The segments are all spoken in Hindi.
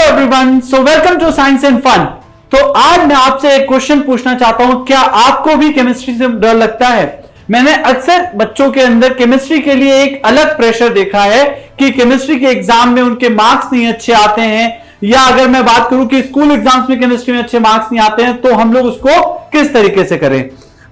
Everyone, so welcome to science and fun. तो आज मैं आपसे एक क्वेश्चन पूछना चाहता हूं, क्या आपको भी केमिस्ट्री से डर लगता है? मैंने अक्सर बच्चों के अंदर केमिस्ट्री के लिए एक अलग प्रेशर देखा है कि केमिस्ट्री के एग्जाम में उनके मार्क्स नहीं अच्छे आते हैं, या अगर मैं बात करूं कि स्कूल एग्जाम्स में केमिस्ट्री में अच्छे मार्क्स नहीं आते हैं तो हम लोग उसको किस तरीके से करें।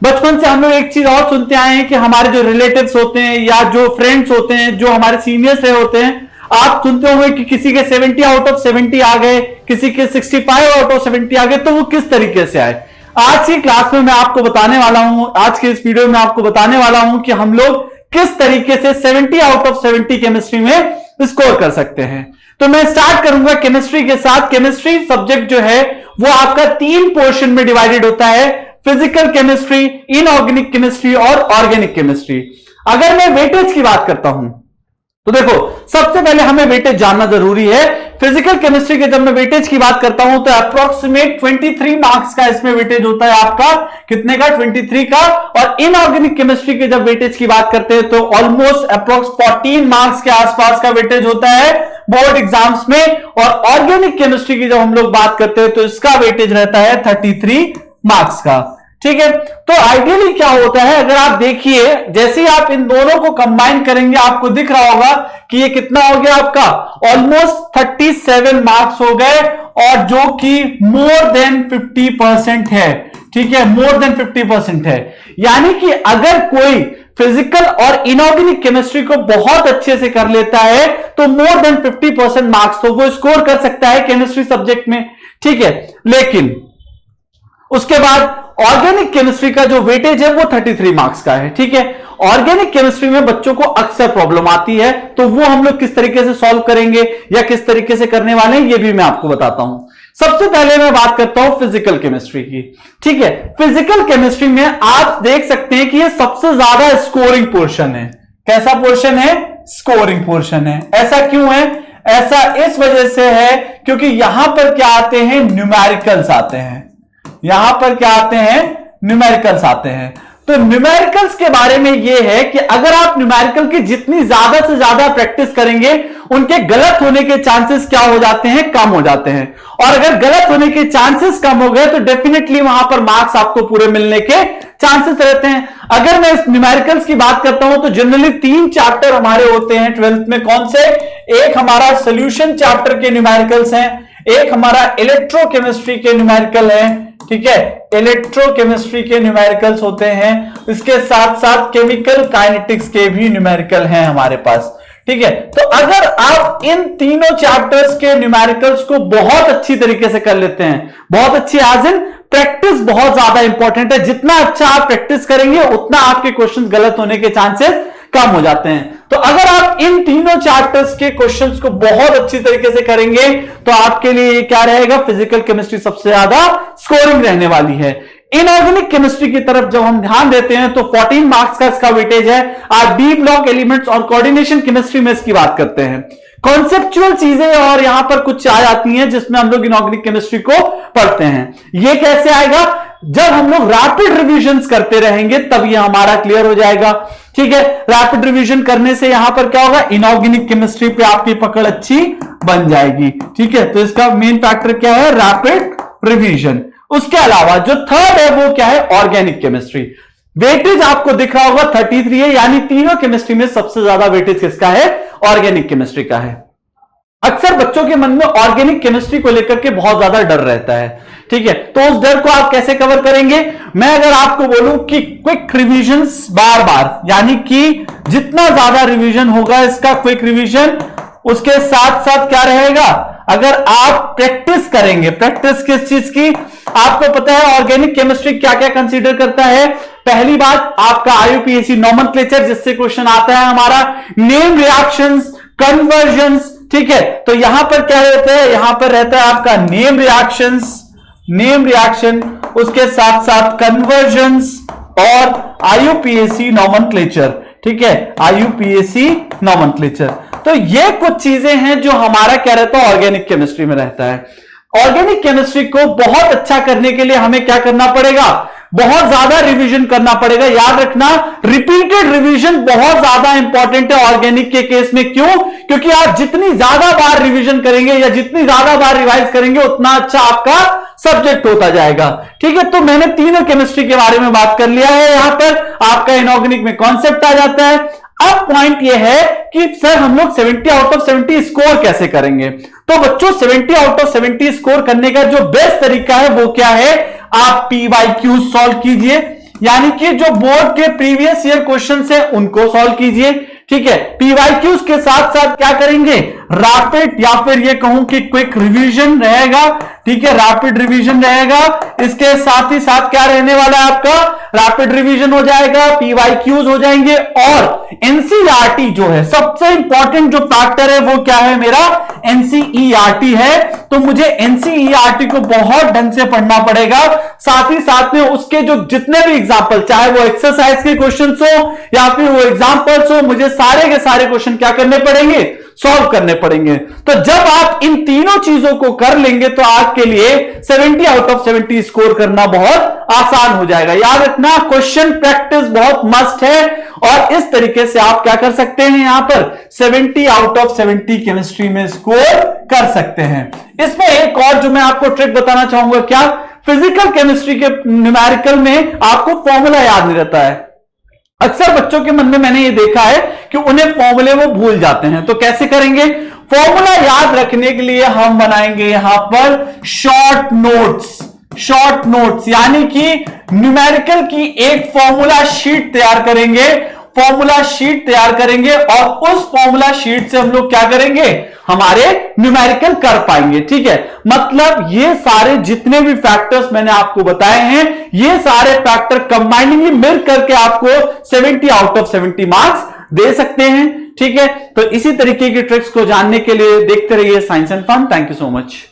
बचपन से हम लोग एक चीज और सुनते आए हैं कि हमारे जो रिलेटिव्स होते हैं या जो फ्रेंड्स होते हैं, जो हमारे सीनियर्स रहे होते हैं, आप सुनते होंगे कि किसी के 70 आउट ऑफ 70 आ गए, किसी के 65 आउट ऑफ 70 आ गए, तो वो किस तरीके से आए। आज की क्लास में मैं आपको बताने वाला हूं, आज के इस वीडियो में आपको बताने वाला हूं कि हम लोग किस तरीके से 70 आउट ऑफ 70 केमिस्ट्री में स्कोर कर सकते हैं। तो मैं स्टार्ट करूंगा केमिस्ट्री के साथ। केमिस्ट्री सब्जेक्ट जो है वो आपका 3 पोर्शन में डिवाइडेड होता है, फिजिकल केमिस्ट्री, इनऑर्गेनिक केमिस्ट्री और ऑर्गेनिक केमिस्ट्री। अगर मैं वेटेज की बात करता हूं तो देखो, सबसे पहले हमें वेटेज जानना जरूरी है। फिजिकल केमिस्ट्री के जब मैं वेटेज की बात करता हूं तो अप्रोक्सीमेट 23 मार्क्स का इसमें वेटेज होता है आपका, कितने का? 23 का। और इनऑर्गेनिक केमिस्ट्री के जब वेटेज की बात करते हैं तो ऑलमोस्ट अप्रोक्स 14 मार्क्स के आसपास का वेटेज होता है बोर्ड एग्जाम्स में। और ऑर्गेनिक केमिस्ट्री की जब हम लोग बात करते हैं तो इसका वेटेज रहता है 33 मार्क्स का। ठीक है, तो आइडियली क्या होता है, अगर आप देखिए जैसे ही आप इन दोनों को कंबाइन करेंगे आपको दिख रहा होगा कि ये कितना हो गया आपका, ऑलमोस्ट 37 मार्क्स हो गए, और जो कि मोर देन 50% है। ठीक है, मोर देन 50% है। यानी कि अगर कोई फिजिकल और इनऑर्गेनिक केमिस्ट्री को बहुत अच्छे से कर लेता है तो मोर देन 50% मार्क्स तो वो स्कोर कर सकता है केमिस्ट्री सब्जेक्ट में। ठीक है, लेकिन उसके बाद ऑर्गेनिक केमिस्ट्री का जो वेटेज है वो 33 मार्क्स का है। ठीक है, ऑर्गेनिक केमिस्ट्री में बच्चों को अक्सर प्रॉब्लम आती है, तो वो हम लोग किस तरीके से सॉल्व करेंगे या किस तरीके से करने वाले हैं ये भी मैं आपको बताता हूं। सबसे पहले मैं बात करता हूं फिजिकल केमिस्ट्री की। ठीक है, फिजिकल केमिस्ट्री में आप देख सकते हैं कि ये सबसे ज्यादा स्कोरिंग पोर्शन है। कैसा पोर्शन है? स्कोरिंग पोर्शन है। ऐसा क्यों है? ऐसा इस वजह से है क्योंकि यहां पर क्या आते हैं? न्यूमेरिकल्स आते हैं। यहां पर क्या आते हैं? न्यूमेरिकल्स आते हैं। तो न्यूमेरिकल्स के बारे में यह है कि अगर आप न्यूमेरिकल की जितनी ज्यादा से ज्यादा प्रैक्टिस करेंगे उनके गलत होने के चांसेस क्या हो जाते हैं? कम हो जाते हैं। और अगर गलत होने के चांसेस कम हो गए तो डेफिनेटली वहां पर मार्क्स आपको पूरे मिलने के चांसेस रहते हैं। अगर मैं इस न्यूमेरिकल्स की बात करता हूं तो जनरली 3 चैप्टर हमारे होते हैं 12th में। कौन से? एक हमारा सोल्यूशन चैप्टर के न्यूमेरिकल्स हैं, एक हमारा इलेक्ट्रोकेमिस्ट्री के न्यूमेरिकल है। ठीक है, इलेक्ट्रोकेमिस्ट्री के न्यूमेरिकल्स होते हैं, इसके साथ साथ केमिकल काइनेटिक्स के भी न्यूमेरिकल हैं हमारे पास। ठीक है, तो अगर आप इन तीनों चैप्टर्स के न्यूमेरिकल्स को बहुत अच्छी तरीके से कर लेते हैं, बहुत अच्छी एज इन प्रैक्टिस बहुत ज्यादा इंपॉर्टेंट है, जितना अच्छा आप प्रैक्टिस करेंगे उतना आपके क्वेश्चंस गलत होने के चांसेस कम हो जाते हैं। तो अगर आप इन तीनों चैप्टर्स के क्वेश्चंस को बहुत अच्छी तरीके से करेंगे तो आपके लिए क्या रहेगा? फिजिकल केमिस्ट्री सबसे ज्यादा स्कोरिंग रहने वाली है। इनऑर्गेनिक केमिस्ट्री की तरफ जब हम ध्यान देते हैं तो 14 मार्क्स का इसका वेटेज है। आप डी ब्लॉक एलिमेंट्स और कोऑर्डिनेशन केमिस्ट्री में इसकी बात करते हैं। कॉन्सेप्चुअल चीजें और यहां पर कुछ आ जाती हैं जिसमें हम लोग इनऑर्गेनिक केमिस्ट्री को पढ़ते हैं। ये कैसे आएगा? जब हम लोग रैपिड रिविजन्स करते रहेंगे तब ये हमारा क्लियर हो जाएगा। ठीक है, रैपिड रिवीजन करने से यहां पर क्या होगा? इनऑर्गेनिक केमिस्ट्री पे आपकी पकड़ अच्छी बन जाएगी। ठीक है, तो इसका मेन फैक्टर क्या है? Rapid revision. उसके अलावा जो थर्ड है वो क्या है? Organic chemistry. वेटेज आपको दिख रहा होगा 33 है, यानी तीनों केमिस्ट्री में सबसे ज्यादा वेटेज किसका है? ऑर्गेनिक केमिस्ट्री का है। अक्सर बच्चों के मन में ऑर्गेनिक केमिस्ट्री को लेकर के बहुत ज्यादा डर रहता है। ठीक है, तो उस डर को आप कैसे कवर करेंगे? मैं अगर आपको बोलूं कि क्विक रिवीजन्स बार बार, यानी कि जितना ज्यादा रिवीजन होगा इसका क्विक रिवीजन, उसके साथ साथ क्या रहेगा? अगर आप प्रैक्टिस करेंगे, प्रैक्टिस किस चीज की? आपको पता है ऑर्गेनिक केमिस्ट्री क्या क्या कंसीडर करता है? पहली बात आपका आईयूपीएसी नोमेनक्लेचर, जिससे क्वेश्चन आता है हमारा, नेम रिएक्शंस, कन्वर्जन्स। ठीक है, तो यहां पर क्या रहता है? यहां पर रहता है आपका नेम रिएक्शंस, नेम रिएक्शन, उसके साथ साथ कन्वर्जन्स और आईयूपीएसी नोमेनक्लेचर। ठीक है, आईयूपीएसी नोमेनक्लेचर। तो ये कुछ चीजें हैं जो हमारा क्या रहता है? ऑर्गेनिक केमिस्ट्री में रहता है। ऑर्गेनिक केमिस्ट्री को बहुत अच्छा करने के लिए हमें क्या करना पड़ेगा? बहुत ज्यादा रिवीजन करना पड़ेगा। याद रखना, रिपीटेड रिवीजन बहुत ज्यादा इंपॉर्टेंट है ऑर्गेनिक के केस में। क्यों? क्योंकि आप जितनी ज्यादा बार रिवीजन करेंगे या जितनी ज्यादा बार रिवाइज करेंगे उतना अच्छा आपका सब्जेक्ट होता जाएगा। ठीक है, तो मैंने तीनों केमिस्ट्री के बारे में बात कर लिया है। यहां पर आपका इनऑर्गेनिक में कॉन्सेप्ट आ जाता है। अब पॉइंट यह है कि सर हम लोग 70 आउट ऑफ 70 स्कोर कैसे करेंगे? तो बच्चों 70 आउट ऑफ 70 स्कोर करने का जो बेस्ट तरीका है वो क्या है? आप PYQ सॉल्व कीजिए, यानी कि जो बोर्ड के प्रीवियस ईयर क्वेश्चन है उनको सॉल्व कीजिए। ठीक है, PYQs के साथ साथ क्या करेंगे? रैपिड या फिर ये कहूं कि क्विक रिवीजन रहेगा। ठीक है, रैपिड रिवीजन रहेगा। इसके साथ ही साथ क्या रहने वाला है आपका? रैपिड रिवीजन हो जाएगा, PYQs हो जाएंगे, और NCERT जो है सबसे इंपॉर्टेंट जो फैक्टर है वो क्या है मेरा? NCERT है। तो मुझे NCERT को बहुत ढंग से पढ़ना पड़ेगा। साथ ही साथ में उसके जो जितने भी एग्जाम्पल, चाहे वो एक्सरसाइज के क्वेश्चन हो या फिर वो एग्जाम्पल्स हो, मुझे सारे के सारे क्वेश्चन क्या करने पड़ेंगे? सॉल्व करने पड़ेंगे। तो जब आप इन तीनों चीजों को कर लेंगे तो आपके लिए 70 आउट ऑफ 70 स्कोर करना बहुत आसान हो जाएगा। याद रखना, क्वेश्चन प्रैक्टिस बहुत मस्ट है, और इस तरीके से आप क्या कर सकते हैं? यहां पर 70 आउट ऑफ 70 केमिस्ट्री में स्कोर कर सकते हैं। इसमें एक और जो मैं आपको ट्रिक बताना चाहूंगा, क्या? फिजिकल केमिस्ट्री के न्यूमेरिकल में आपको फॉर्मूला याद नहीं रहता है। अक्सर बच्चों के मन में मैंने ये देखा है कि उन्हें फॉर्मूले वो भूल जाते हैं। तो कैसे करेंगे? फॉर्मूला याद रखने के लिए हम बनाएंगे यहां पर शॉर्ट नोट्स। शॉर्ट नोट्स यानी कि न्यूमेरिकल की एक फॉर्मूला शीट तैयार करेंगे। फॉर्मूला शीट तैयार करेंगे और उस फॉर्मूला शीट से हम लोग क्या करेंगे? हमारे न्यूमेरिकल कर पाएंगे। ठीक है, मतलब ये सारे जितने भी फैक्टर्स मैंने आपको बताए हैं, ये सारे फैक्टर कंबाइनिंगली मिल करके आपको 70 आउट ऑफ 70 मार्क्स दे सकते हैं। ठीक है, तो इसी तरीके की ट्रिक्स को जानने के लिए देखते रहिए science and fun. Thank you so much.